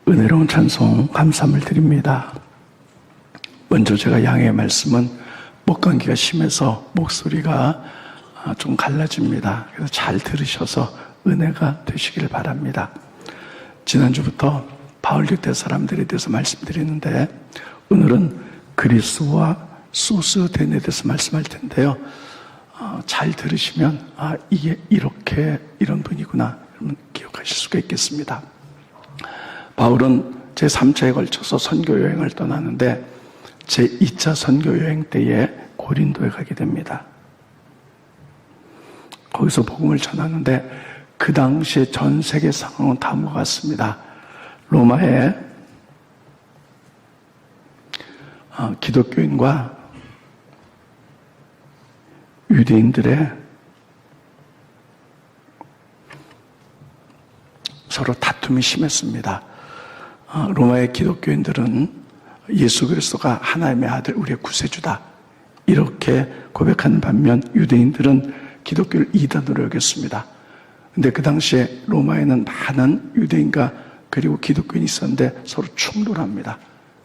은혜로운 찬송 감사함을 드립니다. 먼저 제가 양해의 말씀은 목감기가 심해서 목소리가 좀 갈라집니다. 그래서 잘 들으셔서 은혜가 되시길 바랍니다. 지난주부터 바울 유대 사람들에 대해서 말씀드리는데 오늘은 그리스와 소스덴에 대해서 말씀할 텐데요. 잘 들으시면 이게 이렇게 이런 분이구나 여러분 기억하실 수가 있겠습니다. 바울은 제3차에 걸쳐서 선교 여행을 떠나는데 제2차 선교 여행 때에 고린도에 가게 됩니다. 거기서 복음을 전하는데 그 당시에 전 세계 상황은 다음과 같습니다. 로마의 기독교인과 유대인들의 서로 다툼이 심했습니다. 로마의 기독교인들은 예수 그리스도가 하나님의 아들, 우리의 구세주다 이렇게 고백하는 반면 유대인들은 기독교를 이단으로 여겼습니다. 근데 그 당시에 로마에는 많은 유대인과 그리고 기독교인이 있었는데 서로 충돌합니다.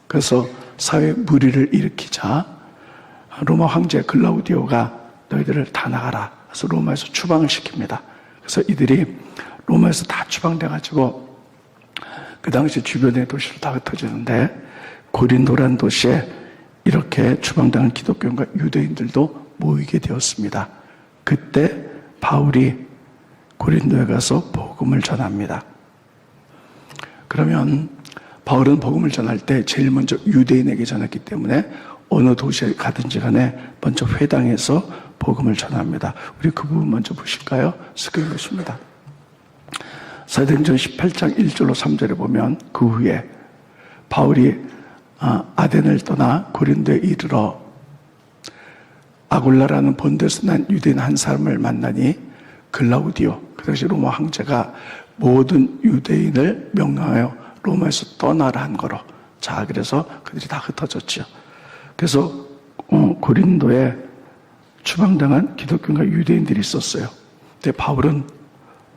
그래서 사회에 무리를 일으키자 로마 황제 글라우디오가 너희들을 다 나가라. 그래서 로마에서 추방을 시킵니다. 그래서 이들이 로마에서 다 추방돼가지고 그 당시 주변의 도시로 다 흩어지는데 고린도라는 도시에 이렇게 추방당한 기독교인과 유대인들도 모이게 되었습니다. 그때 바울이 고린도에 가서 복음을 전합니다. 그러면 바울은 복음을 전할 때 제일 먼저 유대인에게 전했기 때문에 어느 도시에 가든지 간에 먼저 회당에서 복음을 전합니다. 우리 그 부분 먼저 보실까요? 스크린 보십니다. 사도행전 18장 1절로 3절에 보면 그 후에 바울이 아덴을 떠나 고린도에 이르러 아굴라라는 본데에서 난 유대인 한 사람을 만나니 글라우디오, 그 당시 로마 황제가 모든 유대인을 명령하여 로마에서 떠나라 한 거로. 자, 그래서 그들이 다 흩어졌죠. 그래서 고린도에 추방당한 기독교인과 유대인들이 있었어요. 근데 바울은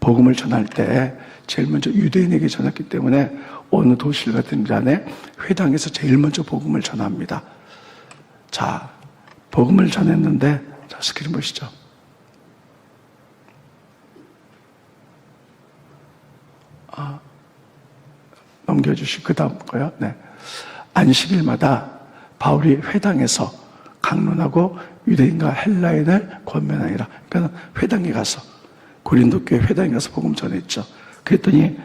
복음을 전할 때 제일 먼저 유대인에게 전했기 때문에 어느 도시를 가든 간에 회당에서 제일 먼저 복음을 전합니다. 자, 복음을 전했는데, 자, 스크린 보시죠. 넘겨주시고, 그 다음 거요. 네. 안식일마다 바울이 회당에서 강론하고 유대인과 헬라인을 권면하니라. 그러니까 회당에 가서, 고린도 교회 회당에 가서 복음 전했죠. 그랬더니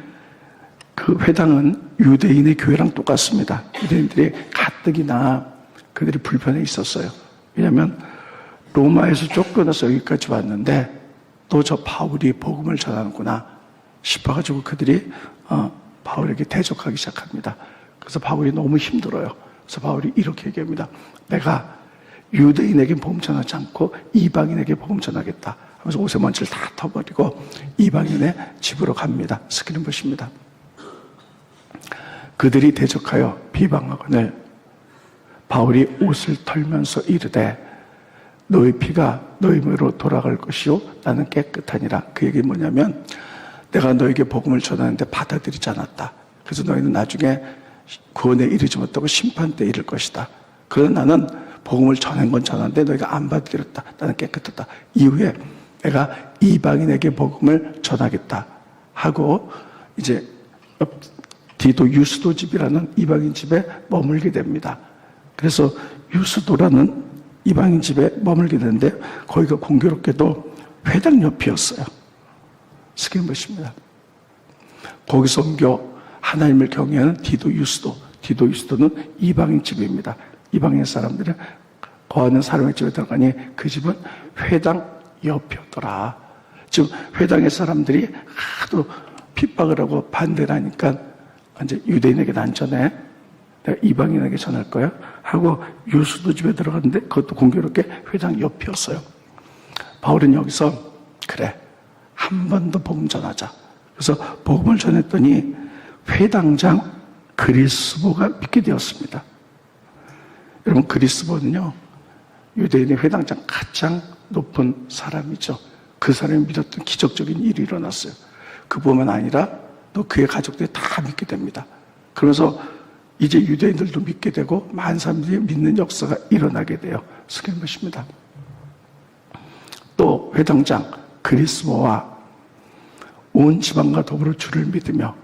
그 회당은 유대인의 교회랑 똑같습니다. 유대인들이 가뜩이나 그들이 불편해 있었어요. 왜냐하면 로마에서 쫓겨나서 여기까지 왔는데 또 저 바울이 복음을 전하는구나 싶어가지고 그들이 바울에게 대적하기 시작합니다. 그래서 바울이 너무 힘들어요. 그래서 바울이 이렇게 얘기합니다. 내가 유대인에게 복음 전하지 않고 이방인에게 복음 전하겠다 하면서 옷의 먼지를 다 터버리고 이방인의 집으로 갑니다. 스크린 보십니다. 그들이 대적하여 비방하거늘 바울이 옷을 털면서 이르되 너희 피가 너희 몸으로 돌아갈 것이요 나는 깨끗하니라. 그 얘기는 뭐냐면 내가 너에게 복음을 전하는데 받아들이지 않았다. 그래서 너희는 나중에 구원에 이르지 못하고 심판 때 이를 것이다. 그러나 나는 복음을 전한 건 전하는데 너희가 안 받아들였다. 나는 깨끗하다. 이후에 내가 이방인에게 복음을 전하겠다 하고 이제 디도 유스도 집이라는 이방인 집에 머물게 됩니다. 그래서 유스도라는 이방인 집에 머물게 되는데 거기가 공교롭게도 회당 옆이었어요. 스크린 보십니다. 거기서 옮겨 하나님을 경외하는 디도 유스도는 이방인 집입니다. 이방인 사람들은 거하는 사람의 집에 들어가니 그 집은 회당 옆이었더라. 지금 회당의 사람들이 하도 핍박을 하고 반대를 하니까 이제 유대인에게 난 전에 내가 이방인에게 전할 거야 하고 유수도 집에 들어갔는데 그것도 공교롭게 회당 옆이었어요. 바울은 여기서 그래 한 번 더 복음 전하자. 그래서 복음을 전했더니 회당장 그리스보가 믿게 되었습니다. 여러분 그리스보는요 유대인의 회당장 가장 높은 사람이죠. 그 사람이 믿었던 기적적인 일이 일어났어요. 그뿐만 아니라 또 그의 가족들이 다 믿게 됩니다. 그러면서 이제 유대인들도 믿게 되고 많은 사람들이 믿는 역사가 일어나게 돼요. 그게 것입니다. 또 회당장 그리스모와 온 지방과 더불어 주를 믿으며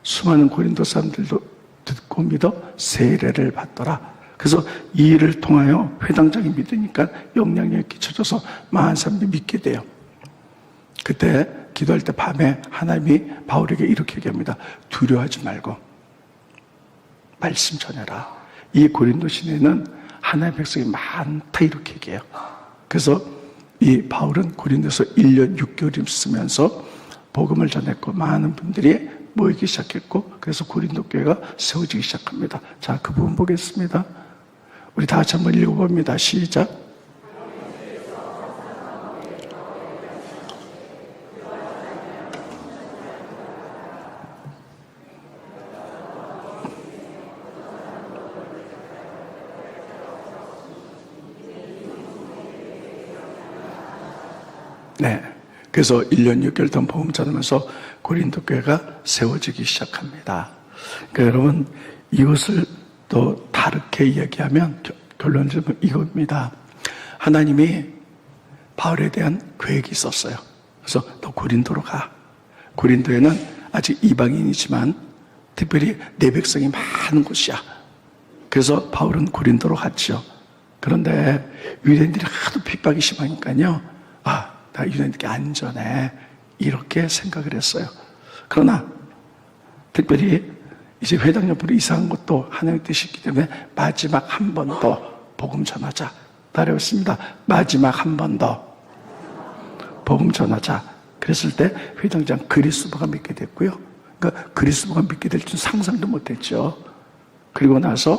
수많은 고린도 사람들도 듣고 믿어 세례를 받더라. 그래서 이 일을 통하여 회당장이 믿으니까 영향력이 끼쳐져서 많은 사람들이 믿게 돼요. 그때 기도할 때 밤에 하나님이 바울에게 이렇게 얘기합니다. 두려워하지 말고 말씀 전해라. 이 고린도 시내에는 하나님의 백성이 많다 이렇게 얘기해요. 그래서 이 바울은 고린도에서 1년 6개월 있으면서 복음을 전했고 많은 분들이 모이기 시작했고 그래서 고린도 교회가 세워지기 시작합니다. 자, 그 부분 보겠습니다. 우리 다 같이 한번 읽어봅니다. 시작. 네. 그래서 1년 6개월 동안 복음 전하면서 고린도 교회가 세워지기 시작합니다. 그러니까 여러분, 이것을 또 다르게 이야기하면 결론은 이겁니다. 하나님이 바울에 대한 계획이 있었어요. 그래서 너 고린도로 가. 고린도에는 아직 이방인이지만 특별히 내 백성이 많은 곳이야. 그래서 바울은 고린도로 갔죠. 그런데 유대인들이 하도 핍박이 심하니까요. 나 유대인들께 안전해. 이렇게 생각을 했어요. 그러나 특별히 이제 회당 옆으로 이사한 것도 하나님의 뜻이기 때문에 마지막 한 번 더 복음 전하자. 따라했습니다. 마지막 한 번 더 복음 전하자. 그랬을 때 회당장 그리스도가 믿게 됐고요. 그러니까 그리스도가 믿게 될 줄 상상도 못했죠. 그리고 나서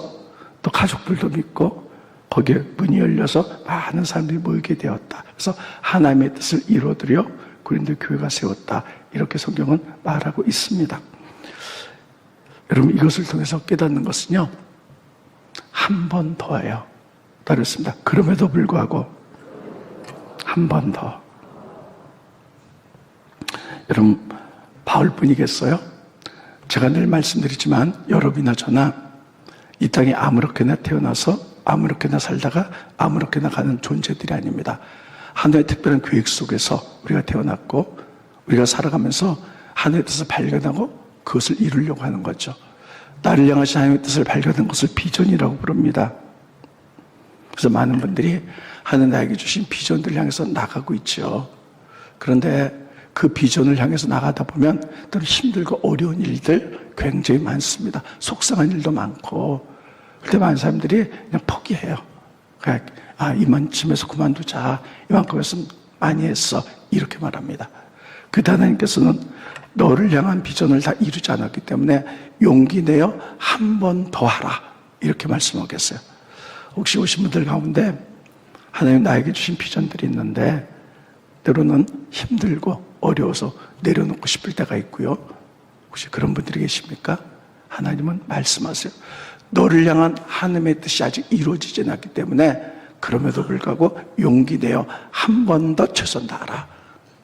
또 가족들도 믿고 거기에 문이 열려서 많은 사람들이 모이게 되었다. 그래서 하나님의 뜻을 이루어드려 고린도 교회가 세웠다. 이렇게 성경은 말하고 있습니다. 여러분, 이것을 통해서 깨닫는 것은요, 한 번 더예요. 따르겠습니다. 그럼에도 불구하고 한 번 더. 여러분, 바울뿐이겠어요? 제가 늘 말씀드리지만 여러분이나 저나 이 땅에 아무렇게나 태어나서 아무렇게나 살다가 아무렇게나 가는 존재들이 아닙니다. 하나님의 특별한 계획 속에서 우리가 태어났고 우리가 살아가면서 하나님의 뜻을 발견하고 그것을 이루려고 하는 거죠. 나를 향하신 하나님의 뜻을 발견한 것을 비전이라고 부릅니다. 그래서 많은 분들이 하나님 나에게 주신 비전들을 향해서 나가고 있죠. 그런데 그 비전을 향해서 나가다 보면 또 힘들고 어려운 일들 굉장히 많습니다. 속상한 일도 많고 그때 많은 사람들이 그냥 포기해요. 그냥 이만쯤에서 그만두자. 이만큼 했으면 많이 했어. 이렇게 말합니다. 그때 하나님께서는 너를 향한 비전을 다 이루지 않았기 때문에 용기 내어 한 번 더 하라. 이렇게 말씀하겠어요. 혹시 오신 분들 가운데 하나님 나에게 주신 비전들이 있는데 때로는 힘들고 어려워서 내려놓고 싶을 때가 있고요. 혹시 그런 분들이 계십니까? 하나님은 말씀하세요. 너를 향한 하나님의 뜻이 아직 이루어지지 않았기 때문에 그럼에도 불구하고 용기 내어 한 번 더 최선 다하라.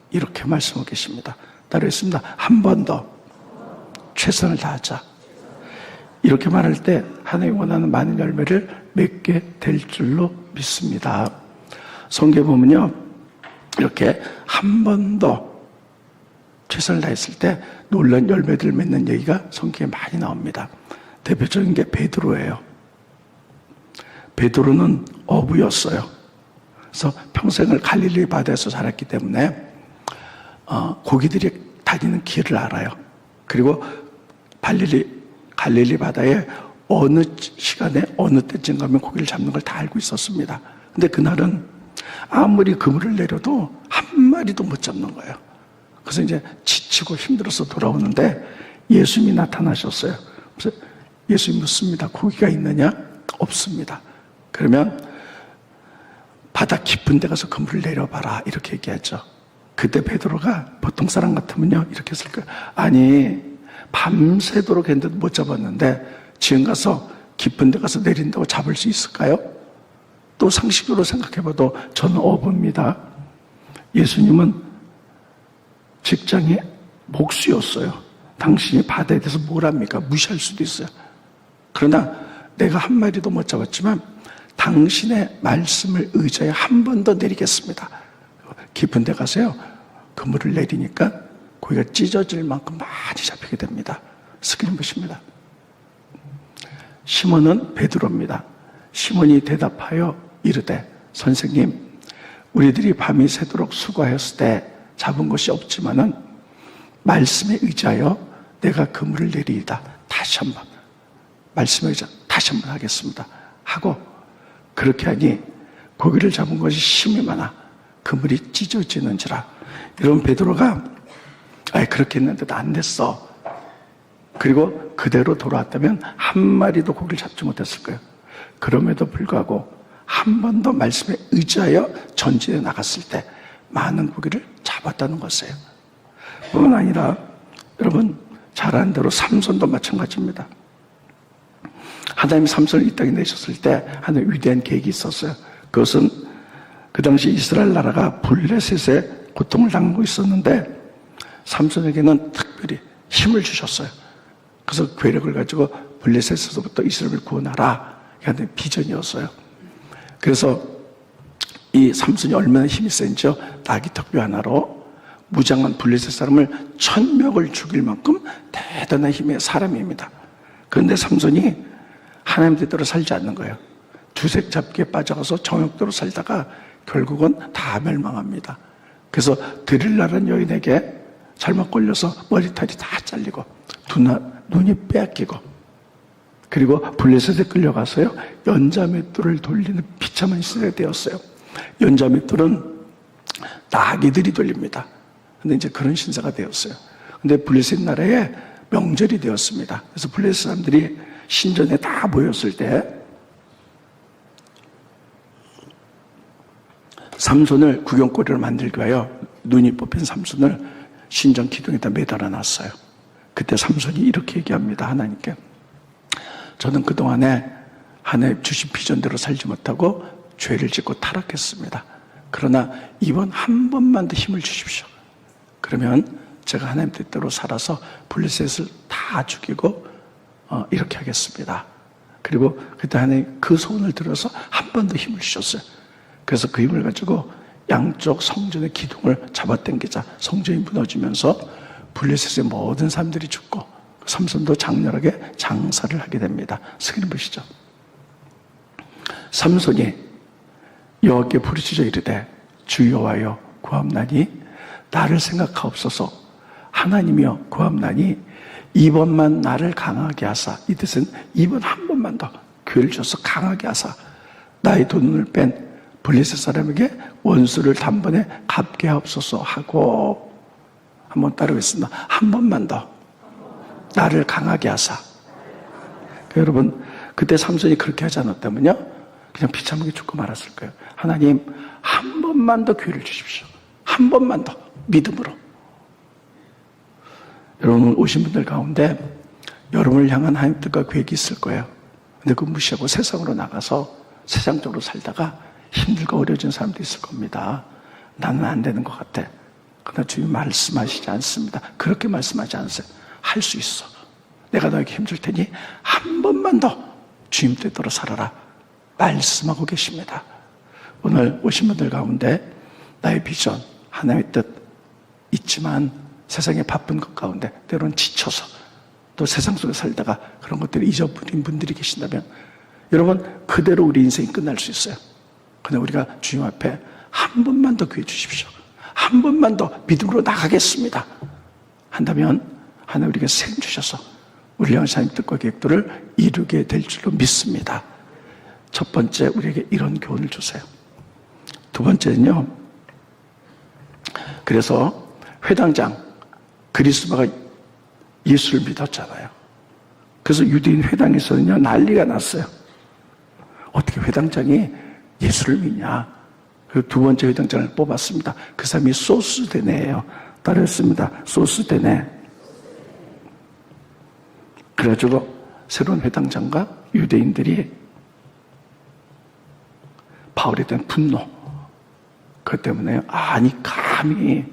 이렇게 말씀하고 계십니다. 따르겠습니다. 한 번 더 최선을 다하자. 이렇게 말할 때 하나님이 원하는 많은 열매를 맺게 될 줄로 믿습니다. 성경에 보면요, 이렇게 한 번 더 최선을 다했을 때 놀라운 열매들을 맺는 얘기가 성경에 많이 나옵니다. 대표적인 게 베드로예요. 베드로는 어부였어요. 그래서 평생을 갈릴리 바다에서 살았기 때문에 고기들이 다니는 길을 알아요. 그리고 갈릴리 바다에 어느 시간에 어느 때쯤 가면 고기를 잡는 걸 다 알고 있었습니다. 근데 그날은 아무리 그물을 내려도 한 마리도 못 잡는 거예요. 그래서 이제 지치고 힘들어서 돌아오는데 예수님이 나타나셨어요. 그래서 예수님이 묻습니다. 고기가 있느냐? 없습니다. 그러면 바다 깊은 데 가서 그물을 내려봐라. 이렇게 얘기하죠. 그때 베드로가 보통 사람 같으면요, 이렇게 했을 거예요. 아니, 밤새도록 했는데도 못 잡았는데 지금 가서 깊은 데 가서 내린다고 잡을 수 있을까요? 또 상식으로 생각해봐도 저는 어부입니다. 예수님은 직장이 목수였어요. 당신이 바다에 대해서 뭘 합니까? 무시할 수도 있어요. 그러나 내가 한 마리도 못 잡았지만 당신의 말씀을 의지하여 한 번 더 내리겠습니다. 깊은 데 가서요, 그물을 내리니까 고기가 찢어질 만큼 많이 잡히게 됩니다. 스크린 보십니다. 시몬은 베드로입니다. 시몬이 대답하여 이르되 선생님, 우리들이 밤이 새도록 수고하였을 때 잡은 것이 없지만은 말씀에 의지하여 내가 그물을 내리이다. 다시 한번 말씀에 의지하여 다시 한번 하겠습니다 하고 그렇게 하니 고기를 잡은 것이 심이 많아 그물이 찢어지는지라. 이런 베드로가 그렇게 했는데도 안 됐어. 그리고 그대로 돌아왔다면 한 마리도 고기를 잡지 못했을 거예요. 그럼에도 불구하고 한 번 더 말씀에 의지하여 전진해 나갔을 때 많은 고기를 잡았다는 것이에요. 뿐만 아니라 여러분 잘 아는 대로 삼손도 마찬가지입니다. 하나님이 삼손을 이 땅에 내셨을 때 하나의 위대한 계획이 있었어요. 그것은 그 당시 이스라엘 나라가 블레셋에 고통을 당하고 있었는데 삼손에게는 특별히 힘을 주셨어요. 그래서 괴력을 가지고 블레셋에서부터 이스라엘을 구원하라. 이게 비전이었어요. 그래서 이 삼손이 얼마나 힘이 센지요. 나귀 턱뼈 하나로 무장한 블레셋 사람을 1000명을 죽일 만큼 대단한 힘의 사람입니다. 그런데 삼손이 하나님 뜻대로 살지 않는 거예요. 주색 잡기에 빠져가서 정욕대로 살다가 결국은 다 멸망합니다. 그래서 드릴라라는 여인에게 잘못 걸려서 머리털이 다 잘리고 눈이 빼앗기고 그리고 블레셋에 끌려가서요 연자맷돌을 돌리는 비참한 시대가 되었어요. 연자맷돌은 나귀들이 돌립니다. 근데 이제 그런 신세가 되었어요. 근데 블레셋 나라에 명절이 되었습니다. 그래서 블레셋 사람들이 신전에 다 모였을 때 삼손을 구경거리로 만들기 위하여 눈이 뽑힌 삼손을 신전 기둥에다 매달아 놨어요. 그때 삼손이 이렇게 얘기합니다. 하나님께 저는 그동안에 하나님 주신 비전대로 살지 못하고 죄를 짓고 타락했습니다. 그러나 이번 한 번만 더 힘을 주십시오. 그러면 제가 하나님 뜻대로 살아서 블레셋을 다 죽이고 이렇게 하겠습니다. 그리고 그때 하나님 그 소원을 들어서 한 번 더 힘을 주셨어요. 그래서 그 힘을 가지고 양쪽 성전의 기둥을 잡아당기자 성전이 무너지면서 블레셋의 모든 사람들이 죽고 삼손도 장렬하게 장사를 하게 됩니다. 스크린 보시죠. 삼손이 여호와께 부르짖어 이르되 주 여호와여 구함나니 나를 생각하옵소서. 하나님이여 구함나니 이번만 나를 강하게 하사. 이 뜻은 이번 한 번만 더 기회를 줘서 강하게 하사 나의 돈을 뺀 블레셋 사람에게 원수를 단번에 갚게 하옵소서 하고 한번 따라하겠습니다. 한 번만 더 나를 강하게 하사. 여러분 그때 삼손이 그렇게 하지 않았다면요 그냥 비참하게 죽고 말았을 거예요. 하나님 한 번만 더 기회를 주십시오. 한 번만 더 믿음으로. 여러분 오신 분들 가운데 여러분을 향한 하나님 뜻과 계획이 있을 거예요. 근데 그거 무시하고 세상으로 나가서 세상적으로 살다가 힘들고 어려워진 사람도 있을 겁니다. 나는 안 되는 것 같아. 그러나 주님 말씀하시지 않습니다. 그렇게 말씀하지 않으세요. 할 수 있어. 내가 너에게 힘줄 테니 한 번만 더 주님 뜻대로 살아라. 말씀하고 계십니다. 오늘 오신 분들 가운데 나의 비전, 하나님의 뜻 있지만 세상의 바쁜 것 가운데 때로는 지쳐서 또 세상 속에 살다가 그런 것들을 잊어버린 분들이 계신다면 여러분 그대로 우리 인생이 끝날 수 있어요. 그런데 우리가 주님 앞에 한 번만 더 기회 주십시오. 한 번만 더 믿음으로 나가겠습니다 한다면 하나님 우리에게 생 주셔서 우리 향한 하나님 뜻과 계획들을 이루게 될 줄로 믿습니다. 첫 번째 우리에게 이런 교훈을 주세요. 두 번째는요, 그래서 회당장 그리스도가 예수를 믿었잖아요. 그래서 유대인 회당에서는요 난리가 났어요. 어떻게 회당장이 예수를 믿냐. 그리고 두 번째 회당장을 뽑았습니다. 그 사람이 소스데네예요. 따라했습니다. 소스데네. 그래가지고 새로운 회당장과 유대인들이 바울에 대한 분노, 그것 때문에 아니 감히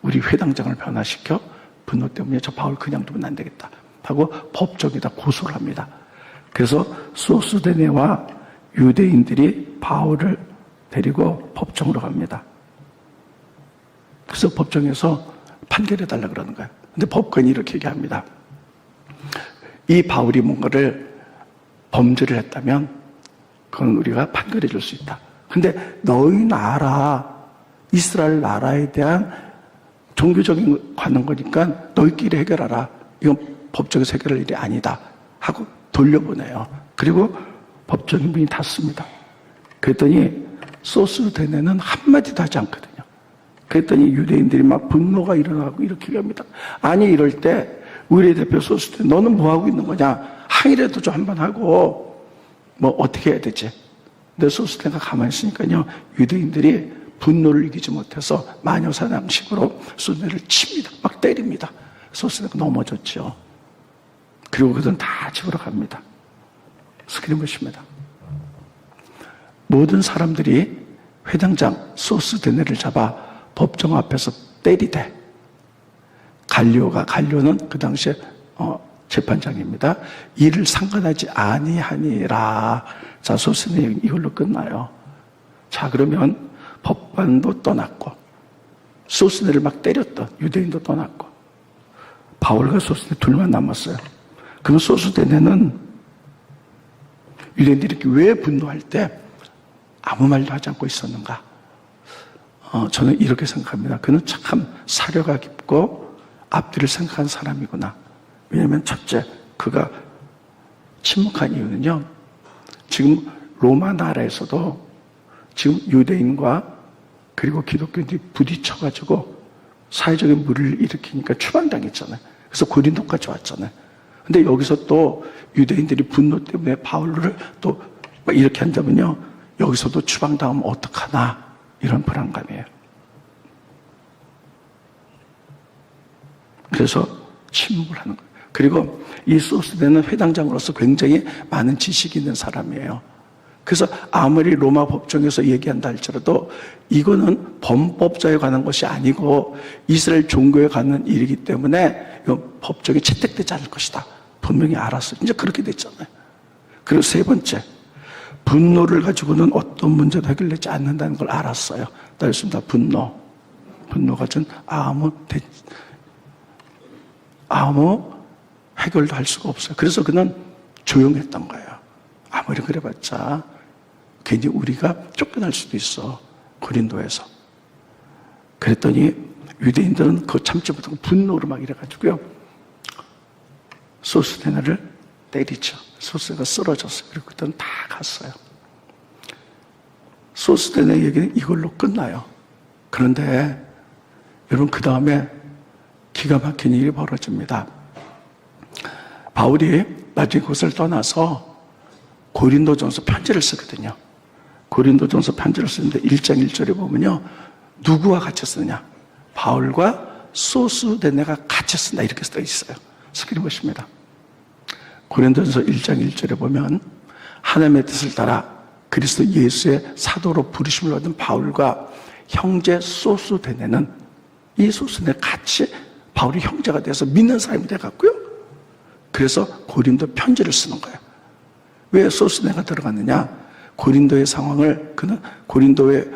우리 회당장을 변화시켜 분노 때문에 저 바울 그냥 두면 안 되겠다 하고 법정에다 고소를 합니다. 그래서 소스데네와 유대인들이 바울을 데리고 법정으로 갑니다. 그래서 법정에서 판결해달라 그러는 거예요. 근데 법관이 이렇게 얘기합니다. 이 바울이 뭔가를 범죄를 했다면 그건 우리가 판결해 줄 수 있다. 근데 너희 나라, 이스라엘 나라에 대한 종교적인 관한 거니까 너희끼리 해결하라. 이건 법정에서 해결할 일이 아니다 하고 돌려보내요. 그리고 법정의 문이 닫습니다. 그랬더니 소스데네는 한마디도 하지 않거든요. 그랬더니 유대인들이 막 분노가 일어나고 이렇게 얘기합니다. 아니 이럴 때 우리 대표 소스데네 너는 뭐하고 있는 거냐. 항의라도 좀 한번 하고 뭐 어떻게 해야 되지. 근데 소스데네가 가만히 있으니까요. 유대인들이 분노를 이기지 못해서 마녀사냥식으로 소스데네를 칩니다. 막 때립니다. 소스데네가 넘어졌죠. 그리고 그들은 다 집으로 갑니다. 스크린 보십니다. 모든 사람들이 회당장 소스데네를 잡아 법정 앞에서 때리되 갈리오는 그 당시에 재판장입니다. 이를 상관하지 아니하니라. 자, 소스데네 이걸로 끝나요. 자, 그러면 법관도 떠났고 소스데네를 막 때렸던 유대인도 떠났고 바울과 소스데네 둘만 남았어요. 그럼 소스데네는 유대인들이 왜 분노할 때 아무 말도 하지 않고 있었는가? 저는 이렇게 생각합니다. 그는 참 사려가 깊고 앞뒤를 생각한 사람이구나. 왜냐하면 첫째, 그가 침묵한 이유는요. 지금 로마 나라에서도 지금 유대인과 그리고 기독교인들이 부딪혀가지고 사회적인 물을 일으키니까 추방당했잖아요. 그래서 고린도까지 왔잖아요. 근데 여기서 또 유대인들이 분노 때문에 바울을 또 이렇게 한다면요. 여기서도 추방당하면 어떡하나 이런 불안감이에요. 그래서 침묵을 하는 거예요. 그리고 이 소스데는 회당장으로서 굉장히 많은 지식이 있는 사람이에요. 그래서 아무리 로마 법정에서 얘기한다 할지라도 이거는 범법자에 관한 것이 아니고 이스라엘 종교에 관한 일이기 때문에 이건 법정에 채택되지 않을 것이다. 분명히 알았어요. 이제 그렇게 됐잖아요. 그리고 세 번째, 분노를 가지고는 어떤 문제도 해결되지 않는다는 걸 알았어요. 따르습니다. 분노가 전 아무 해결도 할 수가 없어요. 그래서 그는 조용했던 거예요. 아무리 그래봤자 괜히 우리가 쫓겨날 수도 있어. 고린도에서. 그랬더니 유대인들은 그거 참지 못하고 분노로 막 이래가지고요. 소스데네를 때리죠. 소스데네가 쓰러졌어요. 그리고 그들은 다 갔어요. 소스데네 얘기는 이걸로 끝나요. 그런데 여러분 그 다음에 기가 막힌 일이 벌어집니다. 바울이 나중에 그것을 떠나서 고린도전서 편지를 쓰거든요. 고린도전서 편지를 쓰는데 1장 1절에 보면요. 누구와 같이 쓰느냐? 바울과 소스데네가 같이 쓴다 이렇게 써 있어요. 스크린 보십니다. 고린도전서 1장 1절에 보면 하나님의 뜻을 따라 그리스도 예수의 사도로 부르심을 얻은 바울과 형제 소스데네는 이 소스데네 같이 바울이 형제가 돼서 믿는 사람이 돼갖고요. 그래서 고린도 편지를 쓰는 거예요. 왜 소스데네가 들어갔느냐? 고린도의 상황을 그는 고린도의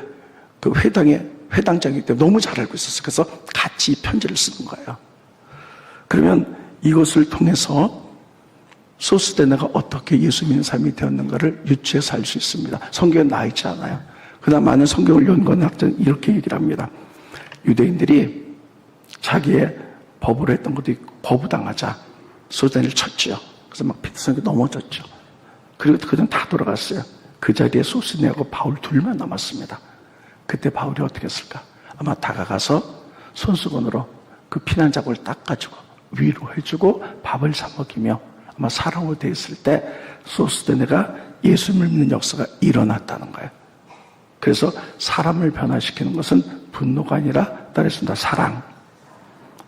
그 회당장이기 때문에 너무 잘 알고 있었어요. 그래서 같이 이 편지를 쓰는 거예요. 그러면 이것을 통해서 소스데네가 어떻게 예수 믿는 삶이 되었는가를 유추해서 알 수 있습니다. 성경에 나와 있지 않아요. 그다음 많은 성경을 연구하는 학자는 이렇게 얘기를 합니다. 유대인들이 자기의 법으로 했던 것도 있고 거부당하자 소스데네를 쳤죠. 그래서 막 피투성이 넘어졌죠. 그리고 그들은 다 돌아갔어요. 그 자리에 소스데네하고 바울 둘만 남았습니다. 그때 바울이 어떻게 했을까? 아마 다가가서 손수건으로 그 피난 자국을 닦아주고 위로해주고 밥을 사 먹이며 아마 사랑으로 돼 있을 때 소스데네가 예수님을 믿는 역사가 일어났다는 거예요. 그래서 사람을 변화시키는 것은 분노가 아니라 따르겠습니다.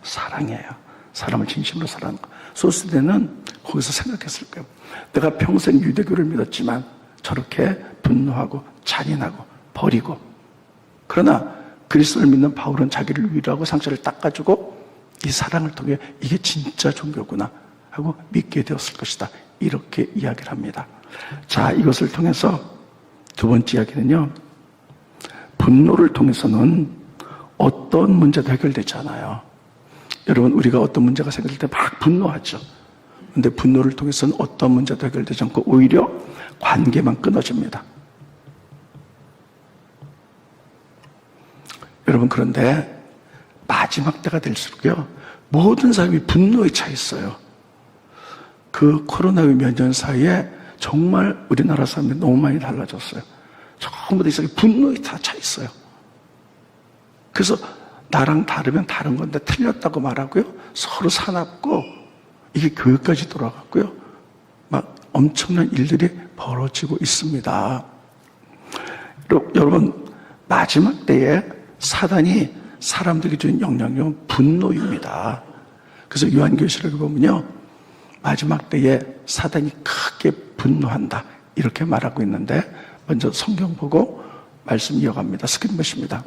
사랑이에요. 사람을 진심으로 사랑하는 거. 소스데네는 거기서 생각했을 거예요. 내가 평생 유대교를 믿었지만 저렇게 분노하고 잔인하고 버리고 그러나 그리스도를 믿는 바울은 자기를 위로하고 상처를 닦아주고 이 사랑을 통해 이게 진짜 종교구나 하고 믿게 되었을 것이다. 이렇게 이야기를 합니다. 자, 이것을 통해서 두 번째 이야기는요, 분노를 통해서는 어떤 문제도 해결되지 않아요. 여러분, 우리가 어떤 문제가 생길 때 막 분노하죠. 근데 분노를 통해서는 어떤 문제도 해결되지 않고 오히려 관계만 끊어집니다. 여러분, 그런데 마지막 때가 될수록요, 모든 사람이 분노에 차 있어요. 그 코로나19 몇 년 사이에 정말 우리나라 사람들이 너무 많이 달라졌어요. 전부 다 이상하게 분노에 다 차 있어요. 그래서 나랑 다르면 다른 건데 틀렸다고 말하고요, 서로 사납고, 이게 교회까지 돌아갔고요, 막 엄청난 일들이 벌어지고 있습니다. 여러분, 마지막 때에 사단이 사람들에게 주는 영향력은 분노입니다. 그래서 요한계시록에 보면요, 마지막 때에 사단이 크게 분노한다 이렇게 말하고 있는데, 먼저 성경 보고 말씀 이어갑니다. 스크린 보십니다.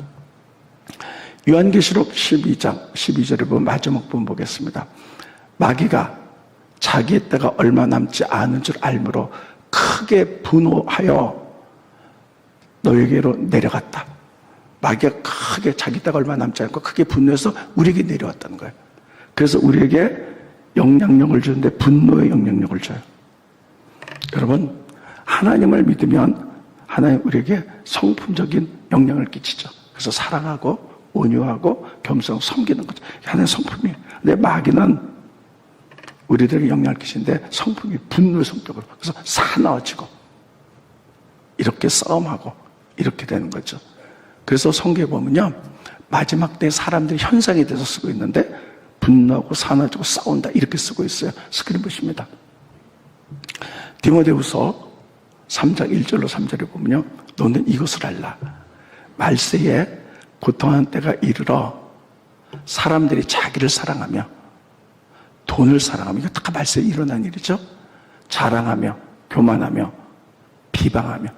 요한계시록 12장 12절에 보면 마지막 부분 보겠습니다. 마귀가 자기의 때가 얼마 남지 않은 줄 알므로 크게 분노하여 너에게로 내려갔다. 마귀가 크게 자기 때가 얼마 남지 않고 크게 분노해서 우리에게 내려왔다는 거예요. 그래서 우리에게 영향력을 주는데 분노의 영향력을 줘요. 여러분, 하나님을 믿으면 하나님 우리에게 성품적인 영향을 끼치죠. 그래서 사랑하고 온유하고 겸손하고 섬기는 거죠. 하나님의 성품이에요. 근데 마귀는 우리들에게 영향을 끼치는데 성품이 분노의 성격으로, 그래서 사나워지고 이렇게 싸움하고 이렇게 되는 거죠. 그래서 성경에 보면요, 마지막 때 사람들이 현상에 대해서 쓰고 있는데 분노하고 사나워지고 싸운다 이렇게 쓰고 있어요. 스크린 보십니다. 디모데후서 3장 1절로 3절에 보면요, 너는 이것을 알라. 말세에 고통하는 때가 이르러 사람들이 자기를 사랑하며 돈을 사랑하며, 이거 다 말세에 일어난 일이죠. 자랑하며 교만하며 비방하며,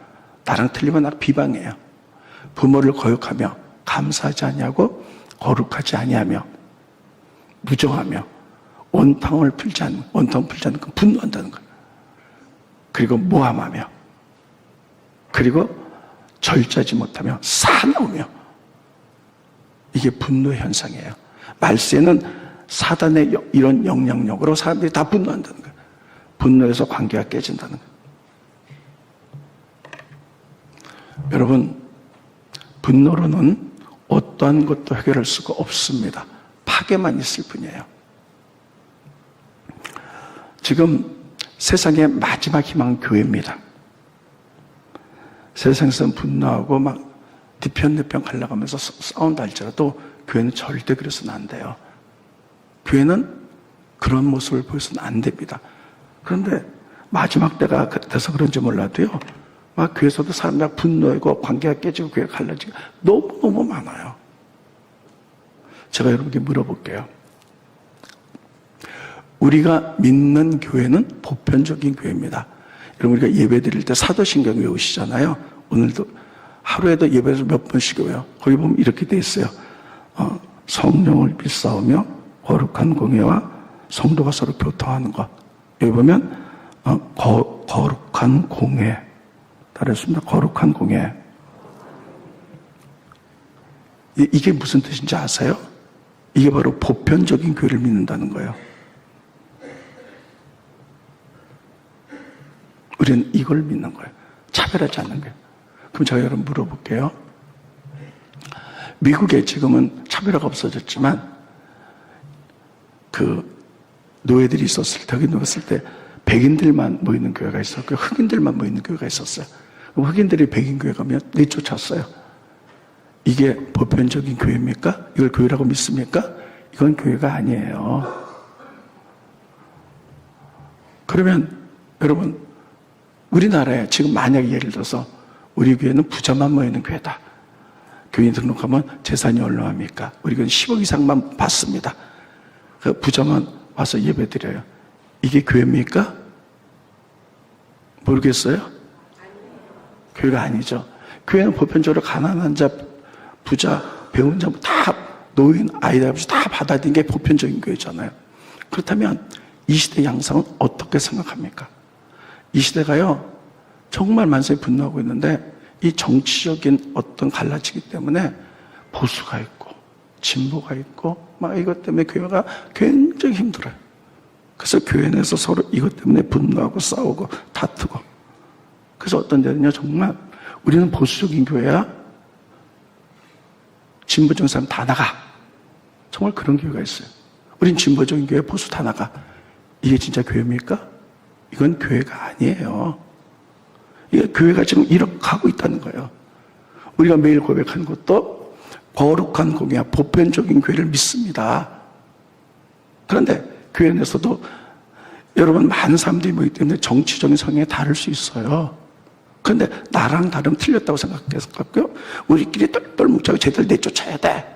나랑 틀리면 나 비방해요. 부모를 거역하며 감사하지 아니하고 거룩하지 아니하며 무정하며 원탕을 풀지 않는, 원탕 풀지 않는 건 분노한다는 거예요. 그리고 모함하며, 그리고 절제하지 못하며 사나우며, 이게 분노의 현상이에요. 말세는 사단의 이런 영향력으로 사람들이 다 분노한다는 거예요. 분노해서 관계가 깨진다는 거예요. 여러분, 분노로는 어떠한 것도 해결할 수가 없습니다. 파괴만 있을 뿐이에요. 지금 세상의 마지막 희망은 교회입니다. 세상에서는 분노하고 막 뒤편 내편 갈라가면서 싸운다 할지라도 교회는 절대 그래서는 안 돼요. 교회는 그런 모습을 보여서는 안 됩니다. 그런데 마지막 때가 돼서 그런지 몰라도요, 막 교회에서도 사람들이 분노하고 관계가 깨지고 교회가 갈라지고 너무너무 많아요. 제가 여러분께 물어볼게요. 우리가 믿는 교회는 보편적인 교회입니다. 여러분, 우리가 예배 드릴 때 사도신경 외우시잖아요. 오늘도 하루에도 예배에서 몇 번씩 외워요. 거기 보면 이렇게 돼 있어요. 성령을 빌싸우며 거룩한 공예와 성도가 서로 교통하는 것. 여기 보면 거룩한 공예. 따라했습니다. 거룩한 공예. 이게 무슨 뜻인지 아세요? 이게 바로 보편적인 교회를 믿는다는 거예요. 우리는 이걸 믿는 거예요. 차별하지 않는 거예요. 그럼 제가 여러분 물어볼게요. 미국에 지금은 차별화가 없어졌지만 그 노예들이 있었을 때, 흑인 노예였을 때 백인들만 모이는 교회가 있었고 흑인들만 모이는 교회가 있었어요. 그럼 흑인들이 백인 교회 가면 내쫓았어요. 이게 보편적인 교회입니까? 이걸 교회라고 믿습니까? 이건 교회가 아니에요. 그러면 여러분, 우리나라에 지금 만약에 예를 들어서 우리 교회는 부자만 모이는 교회다. 교인 등록하면 재산이 얼마입니까? 우리 교회는 10억 이상만 받습니다. 그 부자만 와서 예배 드려요. 이게 교회입니까? 모르겠어요? 교회가 아니죠. 교회는 보편적으로 가난한 자, 부자, 배운 자 다 노인, 아이들 없이 다 받아들인 게 보편적인 교회잖아요. 그렇다면 이 시대 양상은 어떻게 생각합니까? 이 시대가요, 정말 만성이 분노하고 있는데 이 정치적인 어떤 갈라치기 때문에 보수가 있고 진보가 있고 막 이것 때문에 교회가 굉장히 힘들어요. 그래서 교회 내에서 서로 이것 때문에 분노하고 싸우고 다투고. 그래서 어떤 데는요, 정말 우리는 보수적인 교회야, 진보적인 사람 다 나가. 정말 그런 교회가 있어요. 우린 진보적인 교회, 보수 다 나가. 이게 진짜 교회입니까? 이건 교회가 아니에요. 이게 교회가 지금 이렇게 하고 있다는 거예요. 우리가 매일 고백하는 것도 거룩한 공약, 보편적인 교회를 믿습니다. 그런데 교회 내에서도 여러분 많은 사람들이 모이기 때문에 정치적인 성향이 다를 수 있어요. 그런데 나랑 다르면 틀렸다고 생각했었고요. 우리끼리 똘똘 뭉쳐서 쟤들 내쫓아야 돼.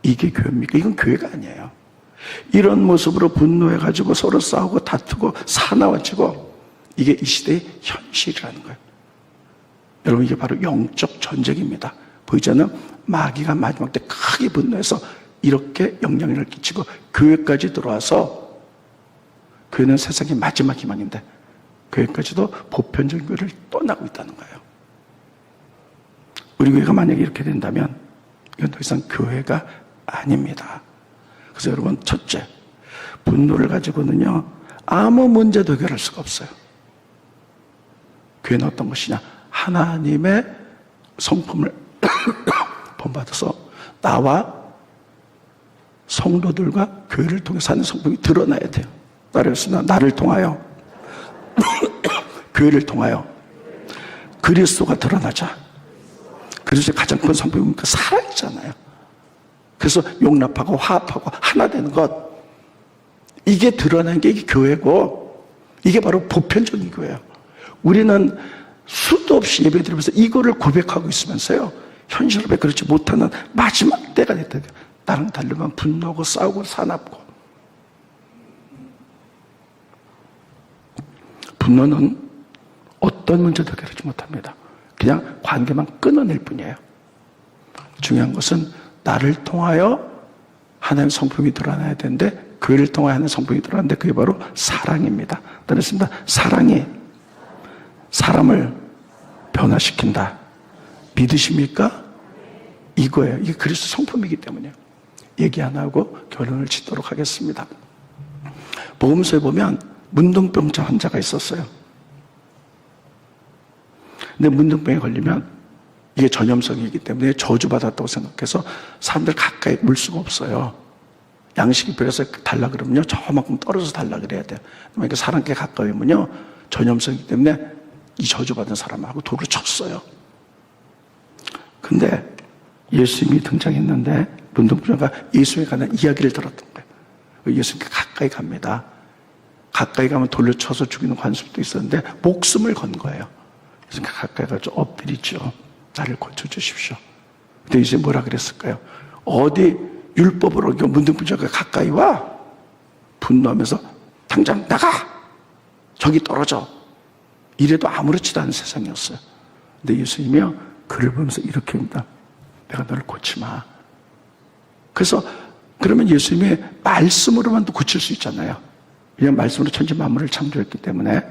이게 교회입니까? 이건 교회가 아니에요. 이런 모습으로 분노해가지고 서로 싸우고 다투고 사나워지고, 이게 이 시대의 현실이라는 거예요. 여러분, 이게 바로 영적 전쟁입니다. 보이지 않는 마귀가 마지막 때 크게 분노해서 이렇게 영향력을 끼치고 교회까지 들어와서, 교회는 세상의 마지막 희망인데 교회까지도 보편적인 교회를 떠나고 있다는 거예요. 우리 교회가 만약에 이렇게 된다면 이건 더 이상 교회가 아닙니다. 그래서 여러분, 첫째, 분노를 가지고는요 아무 문제도 해결할 수가 없어요. 교회는 어떤 것이냐? 하나님의 성품을 본받아서 나와 성도들과 교회를 통해서 하는 성품이 드러나야 돼요. 나를 통하여 교회를 통하여 그리스도가 드러나자. 그리스도의 가장 큰 성품이 뭡니까? 사랑이잖아요. 그래서 용납하고 화합하고 하나 되는 것, 이게 드러나는 게 이게 교회고, 이게 바로 보편적인 교회예요. 우리는 수도 없이 예배드리면서 이거를 고백하고 있으면서요, 현실에 그렇지 못하는 마지막 때가 됐다. 나랑 다르면 분노하고 싸우고 사납고. 분노는 어떤 문제도 해결하지 못합니다. 그냥 관계만 끊어낼 뿐이에요. 중요한 것은 나를 통하여 하나님의 성품이 드러나야 되는데, 교회를 통하여 하나님의 성품이 드러나는데, 그게 바로 사랑입니다. 그렇습니다. 사랑이 사람을 변화시킨다. 믿으십니까? 이거예요. 이게 그리스도 성품이기 때문이에요. 얘기 안 하고 결론을 짓도록 하겠습니다. 복음서에 보면 문둥병자 환자가 있었어요. 근데 문둥병에 걸리면 이게 전염성이기 때문에 저주받았다고 생각해서 사람들 가까이 물 수가 없어요. 양식이 필요해서 달라 그러면요, 저만큼 떨어져서 달라 그래야 돼요. 그러니까 사람께 가까이 오면요, 전염성이기 때문에 이 저주받은 사람하고 돌을 쳤어요. 근데 예수님이 등장했는데 문둥병자가 예수님에 관한 이야기를 들었던 거예요. 예수님께 가까이 갑니다. 가까이 가면 돌로 쳐서 죽이는 관습도 있었는데 목숨을 건 거예요. 그래서 가까이 가서 엎드리죠. 나를 고쳐주십시오. 그때 예수님이 뭐라 그랬을까요? 어디 율법으로 문둥병자가 가까이 와? 분노하면서 당장 나가! 저기 떨어져! 이래도 아무렇지도 않은 세상이었어요. 근데 예수님이요, 그를 보면서 이렇게 합니다. 내가 너를 고치마. 그래서 그러면 예수님이 말씀으로만도 고칠 수 있잖아요. 왜냐하면 말씀으로 천지 만물을 창조했기 때문에.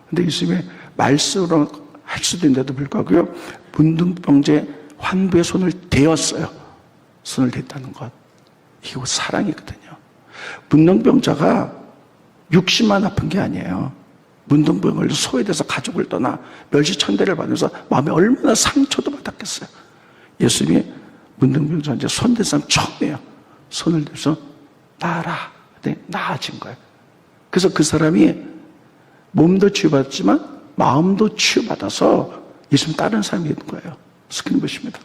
근데 예수님이 말씀으로 할 수도 있는데도 불구하고요, 문둥병자의 환부의 손을 대었어요. 손을 댔다는 것, 이게 사랑이거든요. 문둥병자가 육신만 아픈 게 아니에요. 문둥병을 소외돼서 가족을 떠나 멸시천대를 받으면서 마음에 얼마나 상처도 받았겠어요. 예수님이 문둥병자한테 손댄 사람 처음이에요. 손을 대서 나아라. 나아진 거예요. 그래서 그 사람이 몸도 치유받았지만 마음도 치유받아서 예수님 따르는 사람이 있는 거예요. 스크린 보십니다.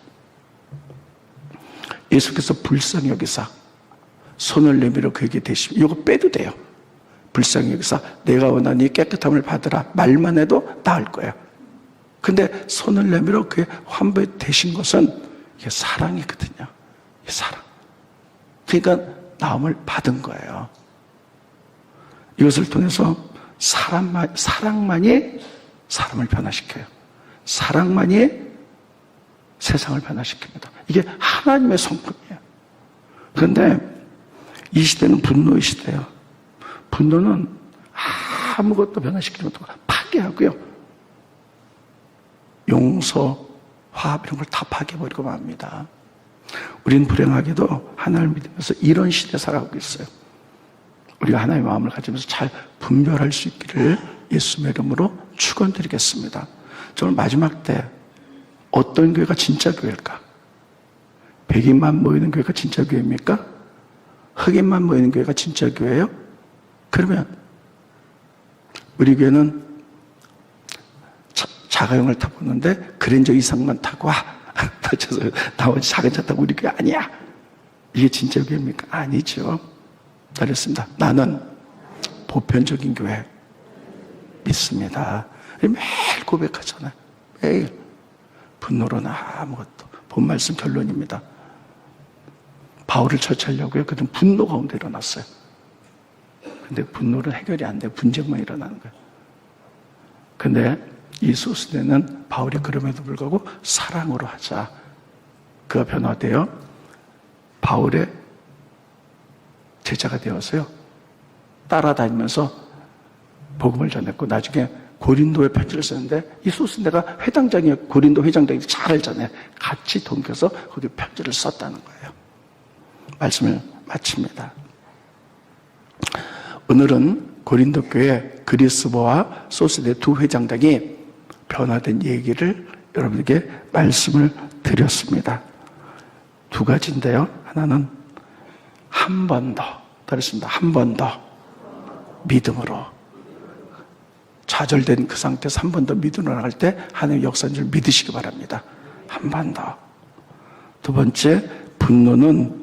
예수께서 불쌍히 여기사 손을 내밀어 그에게 대시면, 이거 빼도 돼요. 불쌍히 여기사 내가 원하니 깨끗함을 받으라 말만 해도 나을 거예요. 근데 손을 내밀어 그의 환부에 대신 것은 이게 사랑이거든요. 이게 사랑. 그러니까 나음을 받은 거예요. 이것을 통해서 사랑만이 사람을 변화시켜요. 사랑만이 세상을 변화시킵니다. 이게 하나님의 성품이에요. 그런데 이 시대는 분노의 시대예요. 분노는 아무것도 변화시키지 못하고 파괴하고요. 용서, 화합 이런 걸 다 파괴해버리고 맙니다. 우린 불행하게도 하나님을 믿으면서 이런 시대에 살아가고 있어요. 우리가 하나님의 마음을 가지면서 잘 분별할 수 있기를 예수님의 이름으로 축원드리겠습니다. 저는 마지막 때 어떤 교회가 진짜 교회일까? 백인만 모이는 교회가 진짜 교회입니까? 흑인만 모이는 교회가 진짜 교회예요? 그러면 우리 교회는 자가용을 타보는데 그랜저 이상만 타고 와. 나머지 작은 차 타고 우리 교회 아니야. 이게 진짜 교회입니까? 아니죠. 그렇습니다. 나는 보편적인 교회 믿습니다. 매일 고백하잖아요. 매일. 분노로는 아무것도. 본 말씀 결론입니다. 바울을 처치하려고요. 그는 분노 가운데 일어났어요. 근데 분노는 해결이 안 돼요. 분쟁만 일어나는 거예요. 근데 이 소스대는 바울이 그럼에도 불구하고 사랑으로 하자. 그가 변화되어 바울의 제자가 되어서요. 따라다니면서 복음을 전했고 나중에 고린도에 편지를 썼는데 이 소스대가 회당장이 고린도 회장장이 잘 알잖아요. 같이 동켜서 거기 편지를 썼다는 거예요. 말씀을 마칩니다. 오늘은 고린도 교회 그리스보와 소스대 두 회장장이 변화된 얘기를 여러분에게 말씀을 드렸습니다. 두 가지인데요. 하나는 한 번 더, 그렇습니다. 한 번 더 믿음으로 좌절된 그 상태에서 한 번 더 믿음으로 나갈 때 하나님의 역사인 줄 믿으시기 바랍니다. 한 번 더. 두 번째, 분노는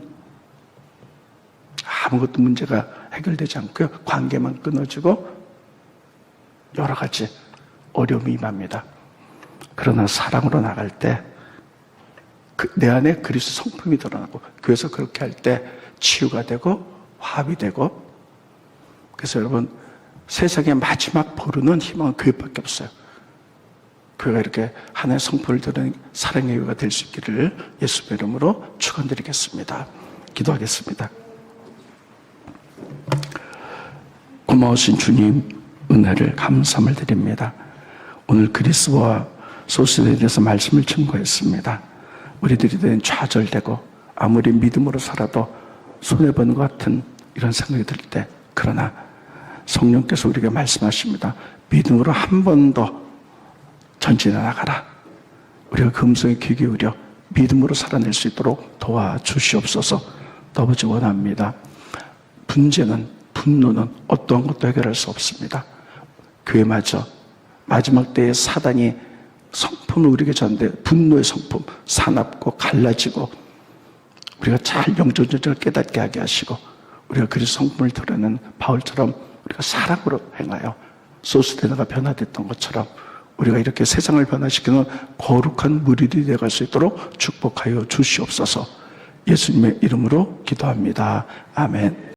아무것도 문제가 해결되지 않고요. 관계만 끊어지고 여러 가지 어려움이 임합니다. 그러나 사랑으로 나갈 때 내 안에 그리스도 성품이 드러나고 교회에서 그렇게 할 때 치유가 되고 화합이 되고 그래서 여러분 세상의 마지막 보루는 희망은 교회밖에 없어요. 교회가 이렇게 하나의 성품을 드러내는 사랑의 교회가 될 수 있기를 예수의 이름으로 축원드리겠습니다. 기도하겠습니다. 고마우신 주님 은혜를 감사함을 드립니다. 오늘 그리스도와 소스에 대해서 말씀을 증거했습니다. 우리들이 된 좌절되고 아무리 믿음으로 살아도 손해보는 것 같은 이런 생각이 들 때 그러나 성령께서 우리에게 말씀하십니다. 믿음으로 한 번 더 전진해 나가라. 우리가 금성에 귀 기울여 믿음으로 살아낼 수 있도록 도와주시옵소서. 또 아버지 원합니다. 분쟁은 분노는 어떠한 것도 해결할 수 없습니다. 교회마저 마지막 때에 사단이 성품을 우리에게 줬는데 분노의 성품, 사납고 갈라지고 우리가 잘 영적으로 깨닫게 하게 하시고 우리가 그리스도 성품을 드러내는 바울처럼 우리가 사랑으로 행하여 소스데나가 변화됐던 것처럼 우리가 이렇게 세상을 변화시키는 거룩한 무리들이 되어갈 수 있도록 축복하여 주시옵소서. 예수님의 이름으로 기도합니다. 아멘.